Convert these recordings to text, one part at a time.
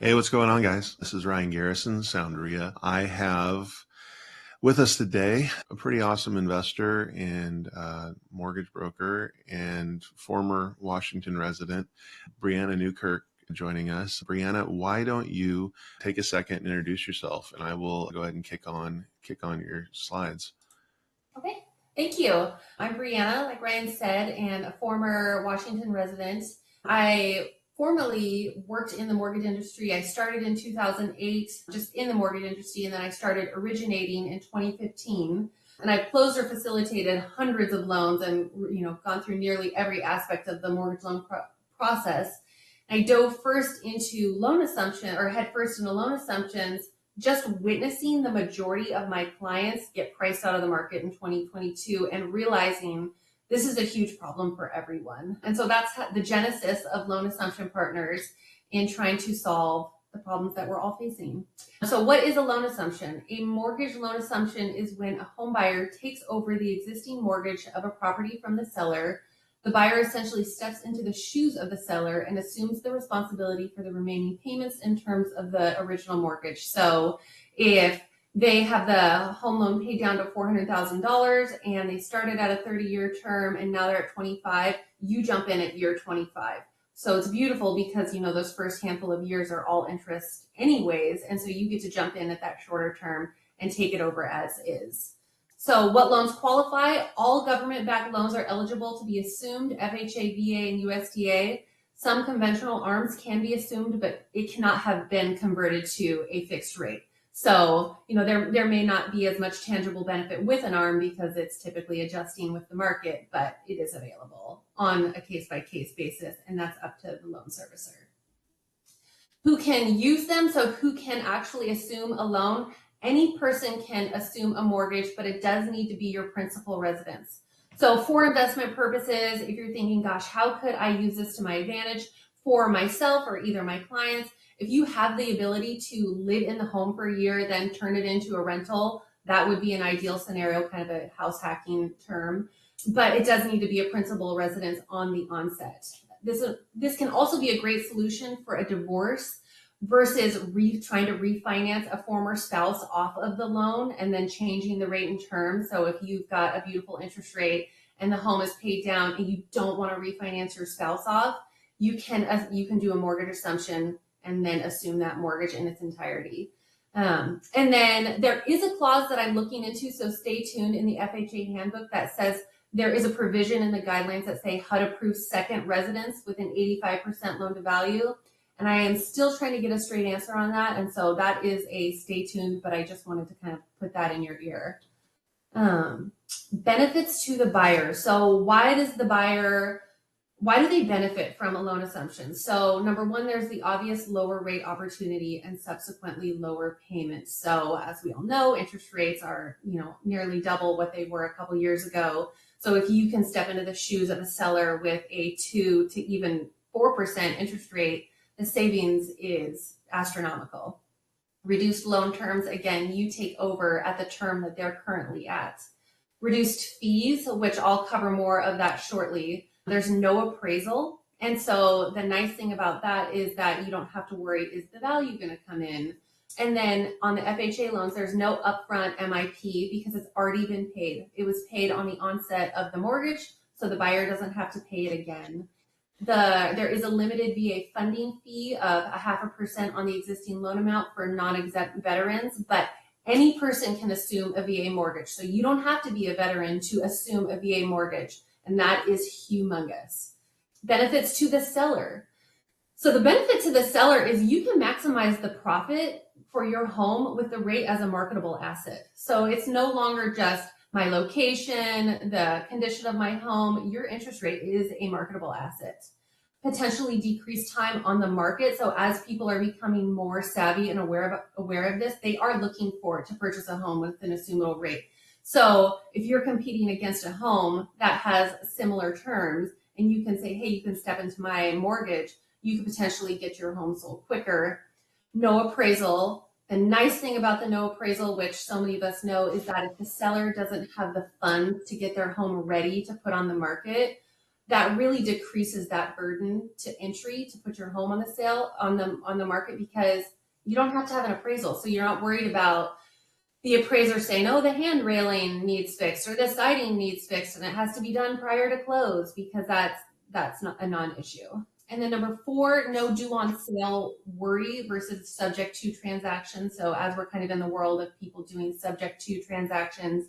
Hey, what's going on, guys? This is Ryan Garrison, Sound REIA. I have with us today a pretty awesome investor and mortgage broker and former Washington resident, Brianna Newkirk, joining us. Brianna, why don't you take a second and introduce yourself, and I will go ahead and kick on your slides. Okay, thank you. I'm Brianna, like Ryan said, and a former Washington resident. I formerly worked in the mortgage industry. I started in 2008, just in the mortgage industry, and then I started originating in 2015. And I've closed or facilitated hundreds of loans and gone through nearly every aspect of the mortgage loan process. I dove first into loan assumption or head first into loan assumptions, just witnessing the majority of my clients get priced out of the market in 2022 and realizing this is a huge problem for everyone. And so that's the genesis of Loan Assumption Partners in trying to solve the problems that we're all facing. So what is a loan assumption? A mortgage loan assumption is when a home buyer takes over the existing mortgage of a property from the seller. The buyer essentially steps into the shoes of the seller and assumes the responsibility for the remaining payments in terms of the original mortgage. So if they have the home loan paid down to $400,000 and they started at a 30-year term and now they're at 25, you jump in at year 25. So it's beautiful because, those first handful of years are all interest anyways. And so you get to jump in at that shorter term and take it over as is. So what loans qualify? All government-backed loans are eligible to be assumed, FHA, VA, and USDA. Some conventional ARMs can be assumed, but it cannot have been converted to a fixed rate. So, there may not be as much tangible benefit with an ARM because it's typically adjusting with the market, but it is available on a case-by-case basis, and that's up to the loan servicer. Who can use them? So who can actually assume a loan? Any person can assume a mortgage, but it does need to be your principal residence. So for investment purposes, if you're thinking, gosh, how could I use this to my advantage for myself or either my clients? If you have the ability to live in the home for a year, then turn it into a rental, that would be an ideal scenario, kind of a house hacking term. But it does need to be a principal residence on the onset. This can also be a great solution for a divorce versus trying to refinance a former spouse off of the loan and then changing the rate and term. So if you've got a beautiful interest rate and the home is paid down and you don't want to refinance your spouse off, you can do a mortgage assumption and then assume that mortgage in its entirety. And then there is a clause that I'm looking into, so stay tuned in the FHA handbook that says there is a provision in the guidelines that say HUD approves second residence with an 85% loan to value. And I am still trying to get a straight answer on that. And so that is a stay tuned, but I just wanted to kind of put that in your ear. Benefits to the buyer. So why do they benefit from a loan assumption? So number one, there's the obvious lower rate opportunity and subsequently lower payments. So as we all know, interest rates are, nearly double what they were a couple years ago. So if you can step into the shoes of a seller with a 2 to even 4% interest rate, the savings is astronomical. Reduced loan terms, again, you take over at the term that they're currently at. Reduced fees, which I'll cover more of that shortly. There's no appraisal. And so the nice thing about that is that you don't have to worry, is the value going to come in? And then on the FHA loans, there's no upfront MIP because it's already been paid. It was paid on the onset of the mortgage, so the buyer doesn't have to pay it again. There is a limited VA funding fee of 0.5% on the existing loan amount for non-exempt veterans, but any person can assume a VA mortgage. So you don't have to be a veteran to assume a VA mortgage, and that is humongous. Benefits to the seller. So the benefit to the seller is you can maximize the profit for your home with the rate as a marketable asset. So it's no longer just my location, the condition of my home. Your interest rate is a marketable asset. Potentially decreased time on the market. So as people are becoming more savvy and aware of this, they are looking to purchase a home with an assumable rate. So if you're competing against a home that has similar terms and you can say, hey, you can step into my mortgage, you could potentially get your home sold quicker. No appraisal. The nice thing about the no appraisal, which so many of us know, is that if the seller doesn't have the funds to get their home ready to put on the market, that really decreases that burden to entry to put your home on the sale on the market, because you don't have to have an appraisal. So you're not worried about the appraiser saying, oh, the hand railing needs fixed or the siding needs fixed and it has to be done prior to close, because that's not a non-issue. And then number 4, no due on sale worry versus subject to transactions. So as we're kind of in the world of people doing subject to transactions,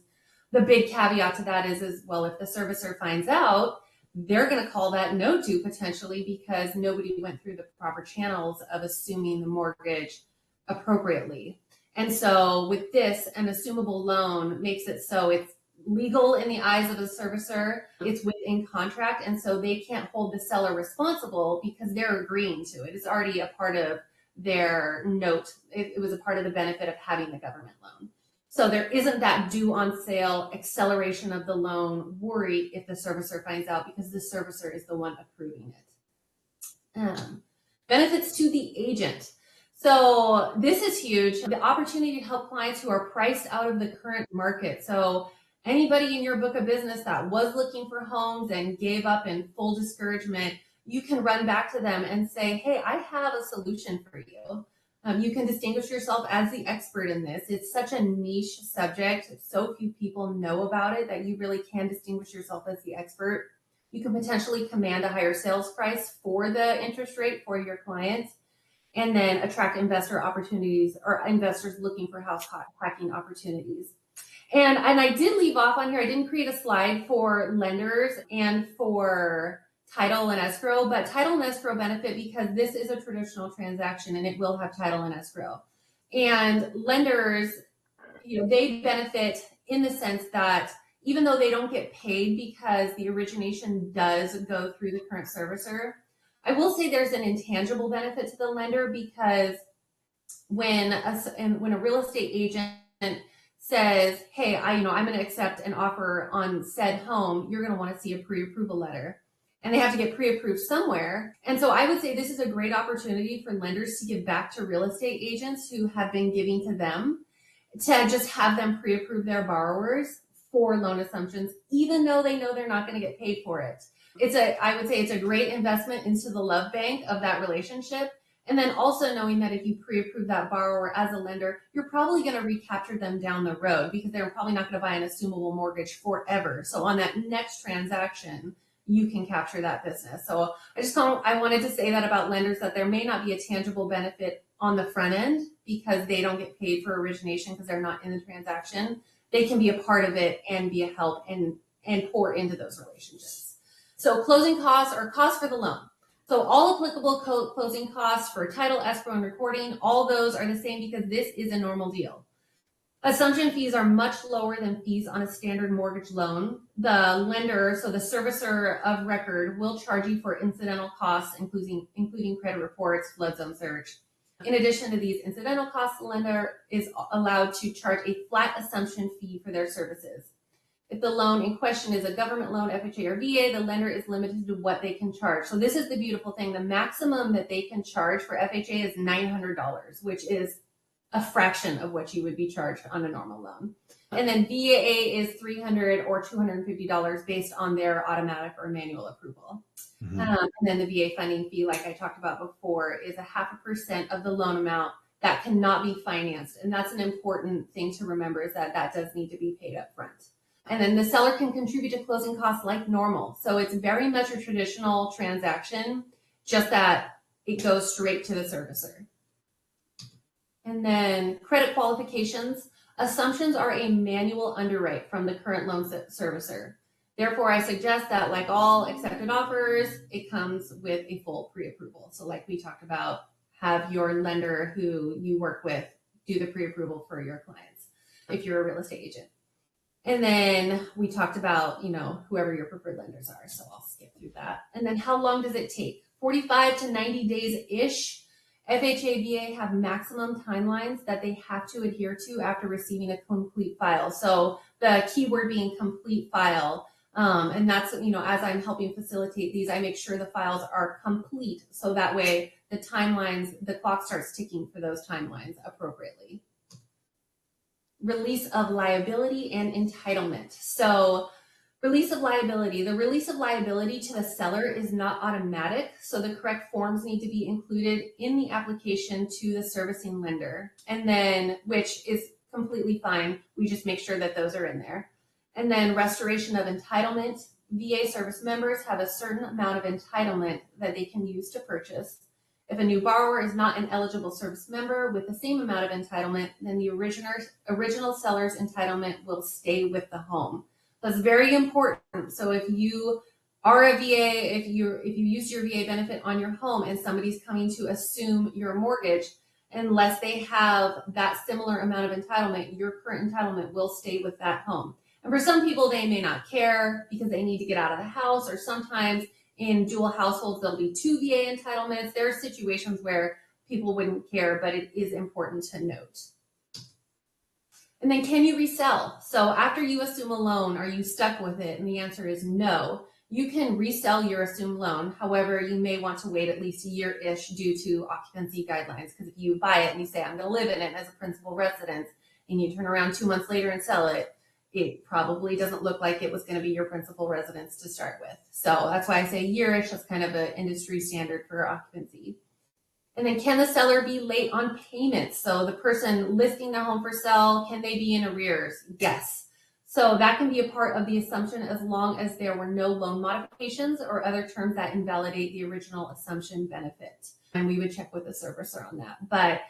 the big caveat to that is well, if the servicer finds out, they're going to call that no due potentially, because nobody went through the proper channels of assuming the mortgage appropriately. And so with this, an assumable loan makes it so it's legal in the eyes of the servicer, it's within contract, and so they can't hold the seller responsible because they're agreeing to it. It's already a part of their note. It was a part of the benefit of having the government loan. So there isn't that due on sale acceleration of the loan worry if the servicer finds out, because the servicer is the one approving it. Benefits to the agent. So this is huge. The opportunity to help clients who are priced out of the current market. So anybody in your book of business that was looking for homes and gave up in full discouragement, you can run back to them and say, hey, I have a solution for you. You can distinguish yourself as the expert in this. It's such a niche subject. So few people know about it that you really can distinguish yourself as the expert. You can potentially command a higher sales price for the interest rate for your clients, and then attract investor opportunities or investors looking for house hacking opportunities. And I did leave off on here, I didn't create a slide for lenders and for title and escrow, but title and escrow benefit because this is a traditional transaction and it will have title and escrow. And lenders, they benefit in the sense that even though they don't get paid because the origination does go through the current servicer, I will say there's an intangible benefit to the lender, because when a real estate agent says, hey, I'm going to accept an offer on said home, you're going to want to see a pre-approval letter. And they have to get pre-approved somewhere. And so I would say this is a great opportunity for lenders to give back to real estate agents who have been giving to them, to just have them pre-approve their borrowers for loan assumptions, even though they know they're not going to get paid for it. I would say it's a great investment into the love bank of that relationship. And then also knowing that if you pre-approve that borrower as a lender, you're probably going to recapture them down the road, because they're probably not going to buy an assumable mortgage forever. So on that next transaction, you can capture that business. So I wanted to say that about lenders, that there may not be a tangible benefit on the front end because they don't get paid for origination because they're not in the transaction. They can be a part of it and be a help and pour into those relationships. So closing costs or costs for the loan. So all applicable closing costs for title, escrow, and recording, all those are the same because this is a normal deal. Assumption fees are much lower than fees on a standard mortgage loan. The lender, so the servicer of record, will charge you for incidental costs, including credit reports, flood zone search. In addition to these incidental costs, the lender is allowed to charge a flat assumption fee for their services. If the loan in question is a government loan, FHA or VA, the lender is limited to what they can charge. So this is the beautiful thing. The maximum that they can charge for FHA is $900, which is a fraction of what you would be charged on a normal loan. And then VA is $300 or $250 based on their automatic or manual approval. Mm-hmm. And then the VA funding fee, like I talked about before, is 0.5% of the loan amount that cannot be financed. And that's an important thing to remember, is that does need to be paid up front. And then the seller can contribute to closing costs like normal. So it's very much a traditional transaction, just that it goes straight to the servicer. And then credit qualifications. Assumptions are a manual underwrite from the current loan servicer. Therefore, I suggest that, like all accepted offers, it comes with a full pre-approval. So like we talked about, have your lender who you work with do the pre-approval for your clients if you're a real estate agent. And then we talked about, whoever your preferred lenders are. So I'll skip through that. And then how long does it take? 45 to 90 days-ish. FHA, VA have maximum timelines that they have to adhere to after receiving a complete file. So the keyword being complete file. And that's, as I'm helping facilitate these, I make sure the files are complete. So that way the clock starts ticking for those timelines appropriately. Release of liability and entitlement. So Release of liability. The release of liability to the seller is not automatic, so the correct forms need to be included in the application to the servicing lender, and then, which is completely fine. We just make sure that those are in there. And then restoration of entitlement. VA service members have a certain amount of entitlement that they can use to purchase. If a new borrower is not an eligible service member with the same amount of entitlement, then the original seller's entitlement will stay with the home. That's very important. So if you are a VA, if you use your VA benefit on your home and somebody's coming to assume your mortgage, unless they have that similar amount of entitlement, your current entitlement will stay with that home. And for some people, they may not care because they need to get out of the house, or sometimes in dual households, there'll be 2 VA entitlements. There are situations where people wouldn't care, but it is important to note. And then, can you resell? So after you assume a loan, are you stuck with it? And the answer is no. You can resell your assumed loan. However, you may want to wait at least a year-ish due to occupancy guidelines. Because if you buy it and you say, I'm going to live in it as a principal residence, and you turn around 2 months later and sell it, it probably doesn't look like it was going to be your principal residence to start with. So that's why I say year-ish. That's kind of an industry standard for occupancy. And then, can the seller be late on payments? So the person listing their home for sale, can they be in arrears? Yes. So that can be a part of the assumption as long as there were no loan modifications or other terms that invalidate the original assumption benefit. And we would check with the servicer on that. But,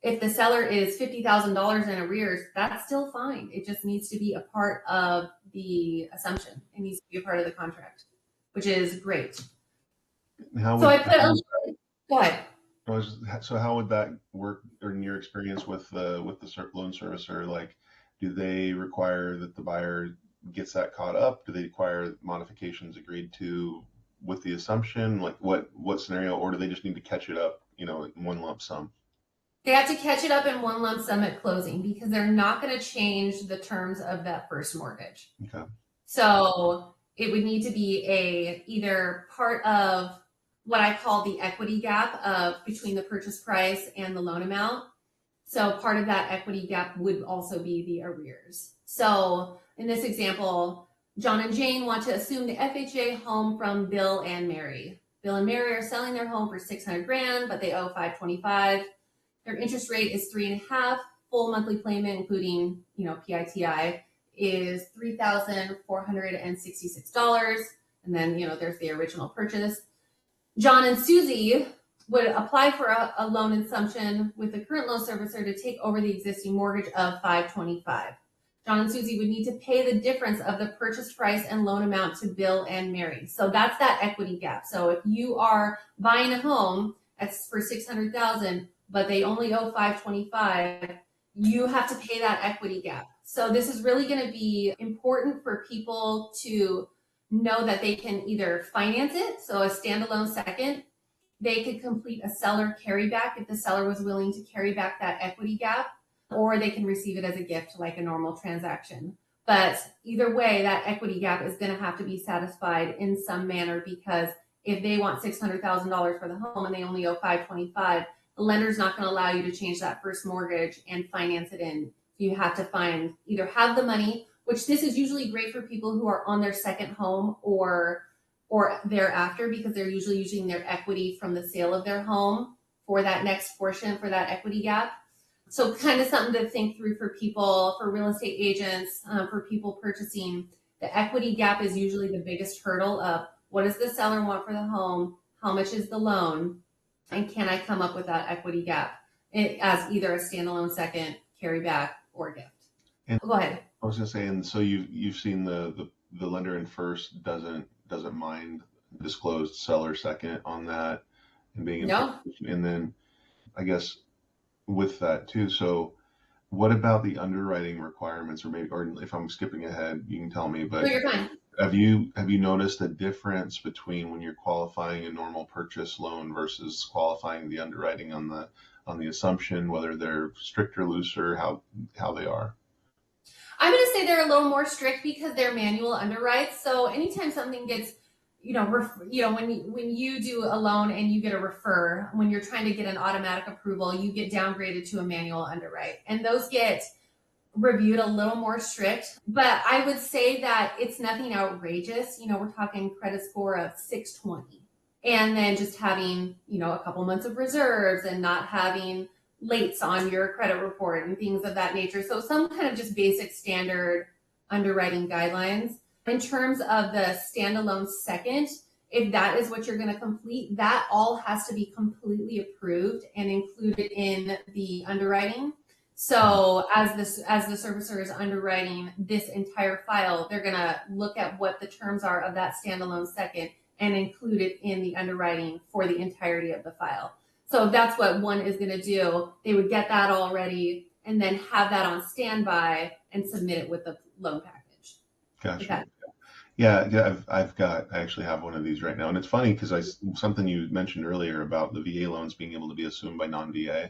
if the seller is $50,000 in arrears, that's still fine. It just needs to be a part of the assumption. It needs to be a part of the contract, which is great. Go ahead. So how would that work in your experience with the loan servicer? Like, do they require that the buyer gets that caught up? Do they require modifications agreed to with the assumption? Like what scenario, or do they just need to catch it up, in one lump sum? They have to catch it up in one lump sum at closing because they're not going to change the terms of that first mortgage. Okay. So it would need to be either part of what I call the equity gap of between the purchase price and the loan amount. So part of that equity gap would also be the arrears. So in this example, John and Jane want to assume the FHA home from Bill and Mary. Bill and Mary are selling their home for $600,000, but they owe $525,000. Their interest rate is 3.5%. Full monthly payment, including PITI, is $3,466. And then there's the original purchase. John and Susie would apply for a loan assumption with the current loan servicer to take over the existing mortgage of $525,000. John and Susie would need to pay the difference of the purchase price and loan amount to Bill and Mary. So that's that equity gap. So if you are buying a home for $600,000, but they only owe $525,000, you have to pay that equity gap. So this is really going to be important for people to know that they can either finance it, so a standalone second. They could complete a seller carryback if the seller was willing to carry back that equity gap, or they can receive it as a gift like a normal transaction. But either way, that equity gap is going to have to be satisfied in some manner, because if they want $600,000 for the home and they only owe $525,000, the lender's not going to allow you to change that first mortgage and finance it in. You have to either have the money, which this is usually great for people who are on their second home or thereafter, because they're usually using their equity from the sale of their home for that next portion, for that equity gap. So kind of something to think through for people, for real estate agents, for people purchasing. The equity gap is usually the biggest hurdle of what does the seller want for the home? How much is the loan? And can I come up with that equity gap as either a standalone second, carryback, or gift? And go ahead. I was going to say, and so you've seen the lender in first doesn't mind disclosed seller second on that, and being in No. And then I guess with that too. So what about the underwriting requirements, or if I'm skipping ahead, you can tell me, but No, you're fine. Have you noticed a difference between when you're qualifying a normal purchase loan versus qualifying the underwriting on the assumption, whether they're stricter, looser, how they are? I'm going to say they're a little more strict because they're manual underwrites. So anytime something gets, when you do a loan and you get a refer, when you're trying to get an automatic approval, you get downgraded to a manual underwrite, and those get reviewed a little more strict, but I would say that it's nothing outrageous. We're talking credit score of 620, and then just having, a couple months of reserves and not having lates on your credit report and things of that nature. So some kind of just basic standard underwriting guidelines. In terms of the standalone second, if that is what you're going to complete, that all has to be completely approved and included in the underwriting. So as the servicer is underwriting this entire file, they're going to look at what the terms are of that standalone second and include it in the underwriting for the entirety of the file. So that's what one is going to do. They would get that all ready and then have that on standby and submit it with the loan package. Gotcha. Yeah, I actually have one of these right now, and it's funny because something you mentioned earlier about the VA loans being able to be assumed by non-VA.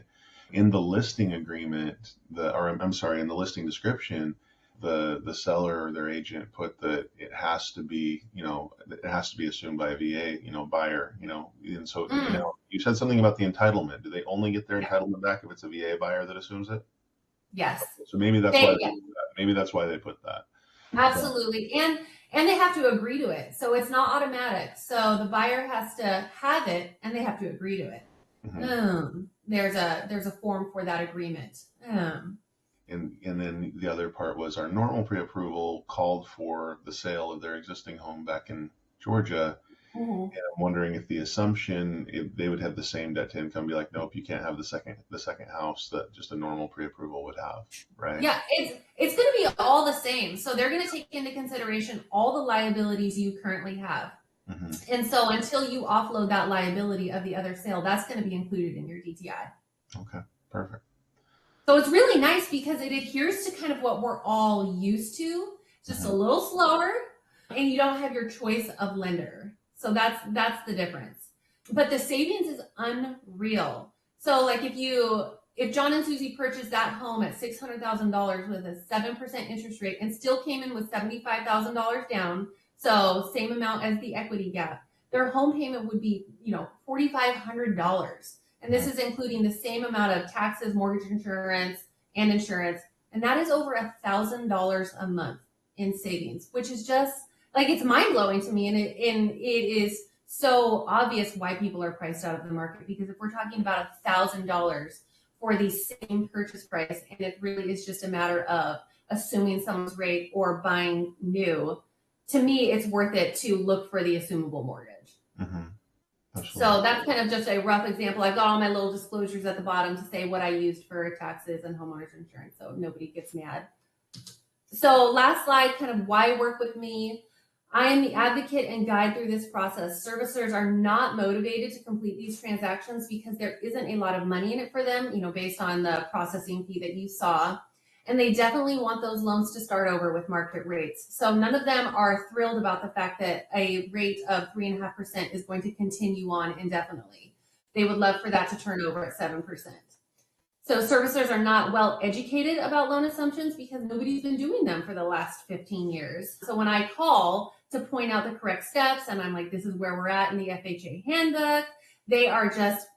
In the listing agreement, in the listing description, the seller or their agent put that it has to be assumed by a VA, buyer, and so you said something about the entitlement. Do they only get their entitlement back if it's a VA buyer that assumes it? Yes. So maybe that's why they put that. Absolutely. And they have to agree to it. So it's not automatic. So the buyer has to have it and they have to agree to it. Mm-hmm. There's a form for that agreement. And then the other part was our normal pre-approval called for the sale of their existing home back in Georgia. Mm-hmm. And I'm wondering if the assumption, if they would have the same debt to income, be like, nope, you can't have the second house that just a normal pre-approval would have, right? Yeah, it's going to be all the same. So they're going to take into consideration all the liabilities you currently have. Mm-hmm. And so until you offload that liability of the other sale, that's going to be included in your DTI. Okay, perfect. So it's really nice because it adheres to kind of what we're all used to, just a little slower, and you don't have your choice of lender. So that's the difference. But the savings is unreal. So like if John and Susie purchased that home at $600,000 with a 7% interest rate and still came in with $75,000 down, so same amount as the equity gap, their home payment would be, $4,500. And this is including the same amount of taxes, mortgage insurance, and insurance. And that is over $1,000 a month in savings, which is just like, it's mind blowing to me. And it is so obvious why people are priced out of the market, because if we're talking about $1,000 for the same purchase price, and it really is just a matter of assuming someone's rate or buying new, to me, it's worth it to look for the assumable mortgage. Mm-hmm. So that's kind of just a rough example. I've got all my little disclosures at the bottom to say what I used for taxes and homeowners insurance, so nobody gets mad. So last slide, kind of why work with me. I am the advocate and guide through this process. Servicers are not motivated to complete these transactions because there isn't a lot of money in it for them, based on the processing fee that you saw. And they definitely want those loans to start over with market rates. So none of them are thrilled about the fact that a rate of 3.5% is going to continue on indefinitely. They would love for that to turn over at 7%. So servicers are not well educated about loan assumptions because nobody's been doing them for the last 15 years. So when I call to point out the correct steps and I'm like, this is where we're at in the FHA handbook, they are just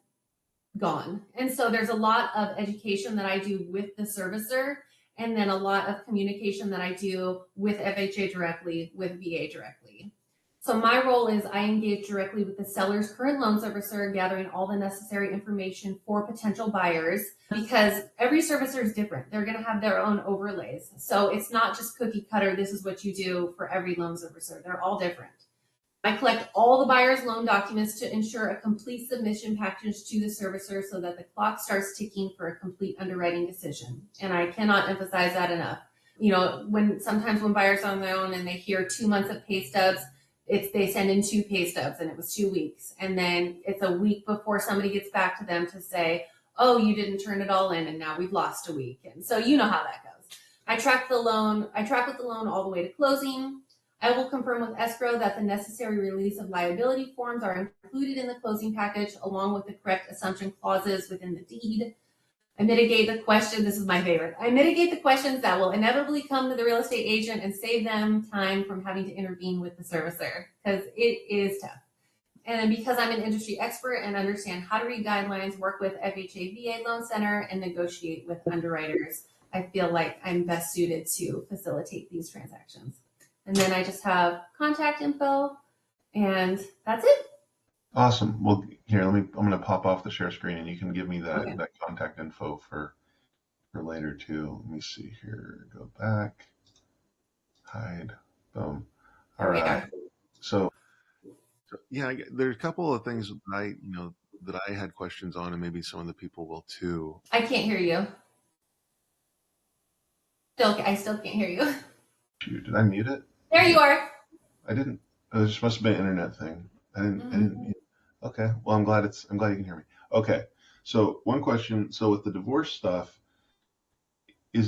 gone. And so there's a lot of education that I do with the servicer, and then a lot of communication that I do with FHA directly, with VA directly. So my role is I engage directly with the seller's current loan servicer, gathering all the necessary information for potential buyers, because every servicer is different. They're going to have their own overlays. So it's not just cookie cutter, this is what you do for every loan servicer. They're all different. I collect all the buyer's loan documents to ensure a complete submission package to the servicer so that the clock starts ticking for a complete underwriting decision. And I cannot emphasize that enough. Sometimes when buyers are on their own and they hear 2 months of pay stubs, they send in 2 pay stubs and it was 2 weeks. And then it's a week before somebody gets back to them to say, oh, you didn't turn it all in and now we've lost a week. And so you know how that goes. I track with the loan all the way to closing. I will confirm with escrow that the necessary release of liability forms are included in the closing package along with the correct assumption clauses within the deed. I mitigate the questions. This is my favorite. I mitigate the questions that will inevitably come to the real estate agent and save them time from having to intervene with the servicer, because it is tough. And then because I'm an industry expert and understand how to read guidelines, work with FHA VA Loan Center, and negotiate with underwriters, I feel like I'm best suited to facilitate these transactions. And then I just have contact info, and that's it. Awesome. Well, here, I'm going to pop off the share screen and you can give me Okay. that contact info for later too. Let me see here. Go back, hide, boom. All There we right. are. So yeah, there's a couple of things that that I had questions on, and maybe some of the people will too. I can't hear you. I still can't hear you. Shoot, did I mute it? There you are. I didn't. It just must have been an internet thing. I didn't Mm-hmm. mute. Okay. Well, I'm glad you can hear me. Okay. So one question. So with the divorce stuff,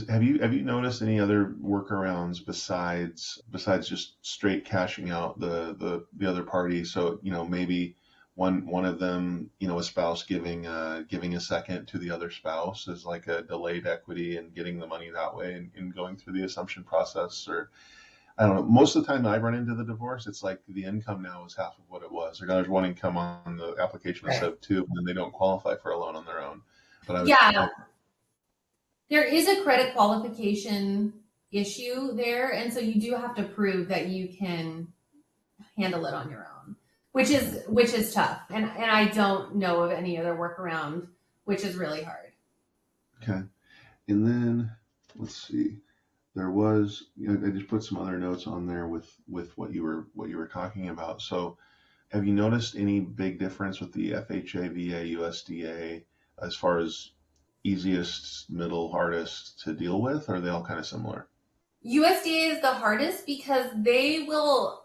have you noticed any other workarounds besides just straight cashing out the other party? So maybe one of them, a spouse giving a second to the other spouse as like a delayed equity and getting the money that way, and going through the assumption process. Or I don't know. Most of the time I run into the divorce, it's like the income now is half of what it was. Or there's one income on the application instead Right. of two, and then they don't qualify for a loan on their own. But Yeah, there is a credit qualification issue there, and so you do have to prove that you can handle it on your own, which is tough. And I don't know of any other workaround, which is really hard. okay. And then let's see. There was, I just put some other notes on there with what you were talking about. So, have you noticed any big difference with the FHA, VA, USDA as far as easiest, middle, hardest to deal with? Or are they all kind of similar? USDA is the hardest because they will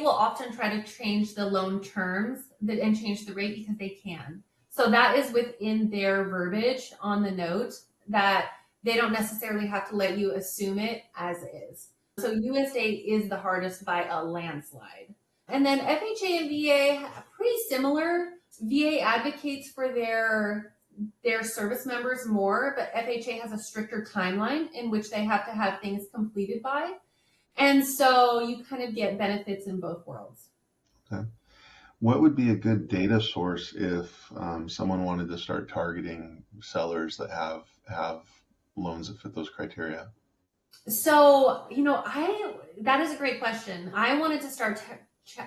often try to change the loan terms and change the rate because they can. So that is within their verbiage on the note that they don't necessarily have to let you assume it as is. So USDA is the hardest by a landslide. And then FHA and VA pretty similar. VA advocates for their service members more, but FHA has a stricter timeline in which they have to have things completed by. And so you kind of get benefits in both worlds. Okay. What would be a good data source if someone wanted to start targeting sellers that have loans that fit those criteria? So, that is a great question. I wanted to start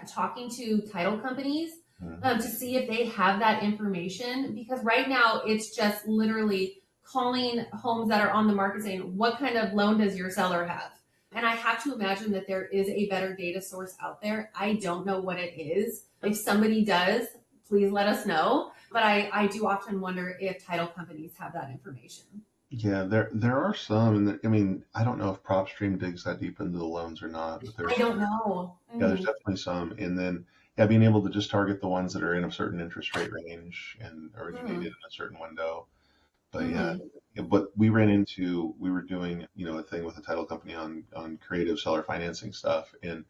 talking to title companies Mhm. to see if they have that information, because right now it's just literally calling homes that are on the market saying, what kind of loan does your seller have? And I have to imagine that there is a better data source out there. I don't know what it is. If somebody does, please let us know. But I do often wonder if title companies have that information. Yeah, there are some, and I mean, I don't know if PropStream digs that deep into the loans or not, but I don't know. yeah, there's definitely some. And then yeah, being able to just target the ones that are in a certain interest rate range and originated Mm-hmm. in a certain window. But Mm-hmm. but we were doing, a thing with a title company on creative seller financing stuff, and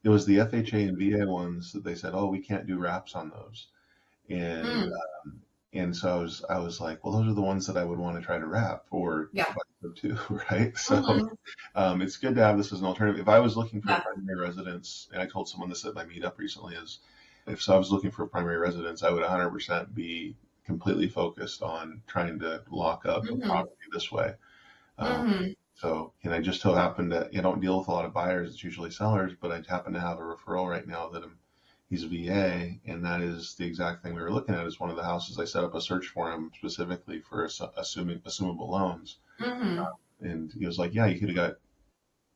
it was the FHA and VA ones that they said, oh, we can't do wraps on those. And Mm. so I was like, well, those are the ones that I would want to try to wrap or Yeah. too, right? So Mm-hmm. it's good to have this as an alternative. If I was looking for a Yeah. primary residence, and I told someone this at my meetup recently, is if so I was looking for a primary residence, I would 100% be completely focused on trying to lock up a Mm-hmm. property this way. Um, Mm-hmm. so, and I just so happen to, don't deal with a lot of buyers. It's usually sellers, but I happen to have a referral right now he's a VA, and that is the exact thing we were looking at. Is one of the houses I set up a search for him specifically for assumable loans, Mm-hmm. and he was like, "Yeah, you could have got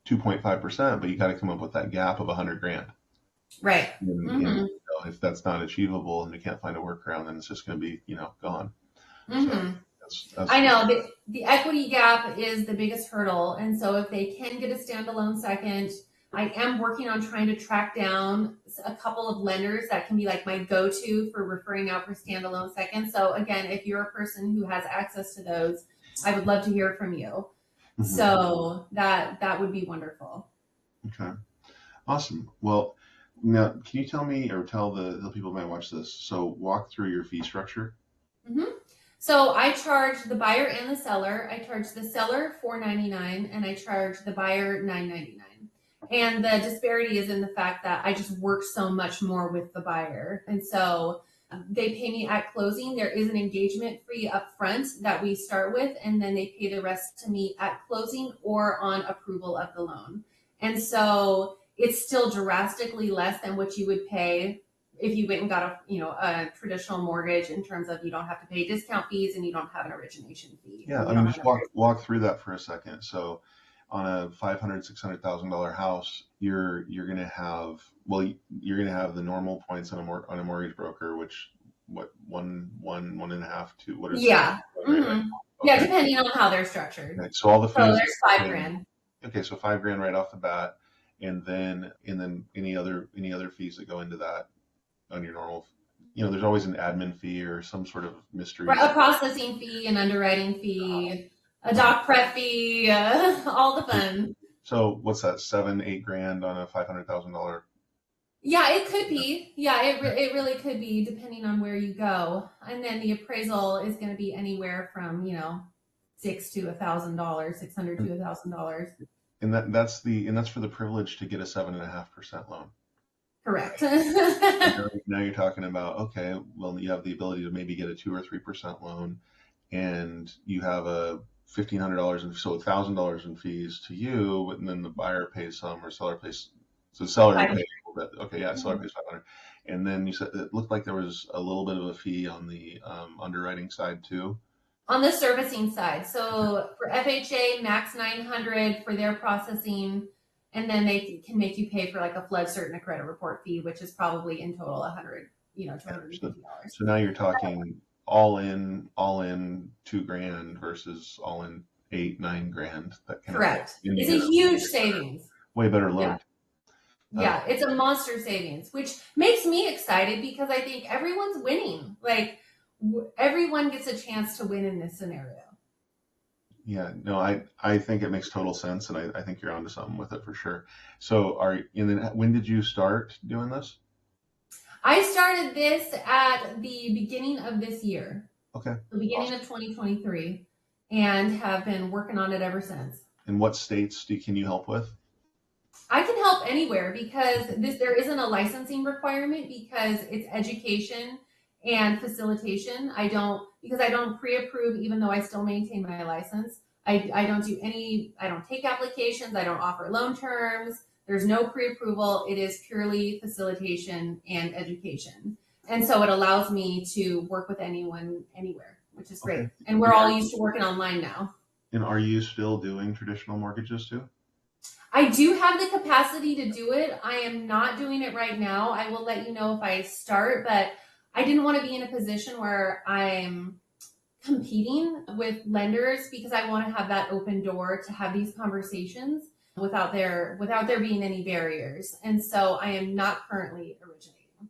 2.5%, but you got to come up with that gap of 100 grand. Right. And Mm-hmm. if that's not achievable and we can't find a workaround, then it's just going to be, gone." So Mm-hmm. that's I know the equity gap is the biggest hurdle. And so if they can get a standalone second, I am working on trying to track down a couple of lenders that can be like my go-to for referring out for standalone second. So again, if you're a person who has access to those, I would love to hear from you. mhm. So that would be wonderful. Okay. Awesome. Well, now can you tell me or tell the people who might watch this? So walk through your fee structure. Mm-hmm. So I charge the buyer and the seller. I charge the seller $4.99 and I charge the buyer $9.99. And the disparity is in the fact that I just work so much more with the buyer. And so They pay me at closing. There is an engagement fee up front that we start with, and then they pay the rest to me at closing or on approval of the loan. And so it's still drastically less than what you would pay if you went and got a traditional mortgage, in terms of you don't have to pay discount fees and you don't have an origination fee. Yeah, I mean, just walk through that for a second. So on a $500,000-$600,000 house, you're going to have the normal points on a mortgage broker, which one and a half, two, what is yeah. Right? Mm-hmm. Okay. Yeah, depending on how they're structured. Okay, so all the fees. So there's $5,000. Okay, so $5,000 right off the bat, and then any other fees that go into that on your normal. There's always an admin fee or some sort of mystery. A processing fee, an underwriting fee, a doc prep fee, all the fun. So what's that, $7,000-8,000 on a $500,000? Yeah, it could be. Yeah, it really could be, depending on where you go. And then the appraisal is going to be anywhere from $600 to $1,000. And that's for the privilege to get a 7.5% loan. Correct. Now you're talking about, okay, well, you have the ability to maybe get a 2 or 3% loan, and you have a $1,500 so $1,000 in fees to you, and then the buyer pays some, or seller pays. So the seller pays a little bit. Okay, yeah, seller pays $500, and then you said it looked like there was a little bit of a fee on the underwriting side too. On the servicing side, so for FHA, max $900 for their processing. And then they can make you pay for like a flood cert and a credit report fee, which is probably in total $250. So now you're talking all in $2,000 versus all in $8-9,000. Correct. It's a huge savings. Way better loan. Yeah, it's a monster savings, which makes me excited because I think everyone's winning. Like everyone gets a chance to win in this scenario. Yeah, no, I think it makes total sense, and I think you're onto something with it for sure. So when did you start doing this? I started this at the beginning of this year. Okay. The beginning of 2023, and have been working on it ever since. And what states can you help with? I can help anywhere because there isn't a licensing requirement, because it's education and facilitation. I don't pre-approve, even though I still maintain my license. I don't take applications. I don't offer loan terms. There's no pre-approval. It is purely facilitation and education. And so it allows me to work with anyone, anywhere, which is great. Okay. And we're all used to working online now. And are you still doing traditional mortgages too? I do have the capacity to do it. I am not doing it right now. I will let you know if I start, but I didn't want to be in a position where I'm competing with lenders, because I want to have that open door to have these conversations without there being any barriers. And so I am not currently originating.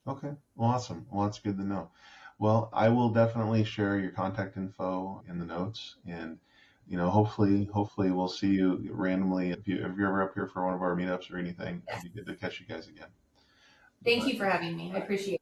Okay, well, awesome. Well, that's good to know. Well, I will definitely share your contact info in the notes, and hopefully we'll see you randomly if you're ever up here for one of our meetups or anything. It'd be good to catch you guys again. Thank you for having me. I appreciate it.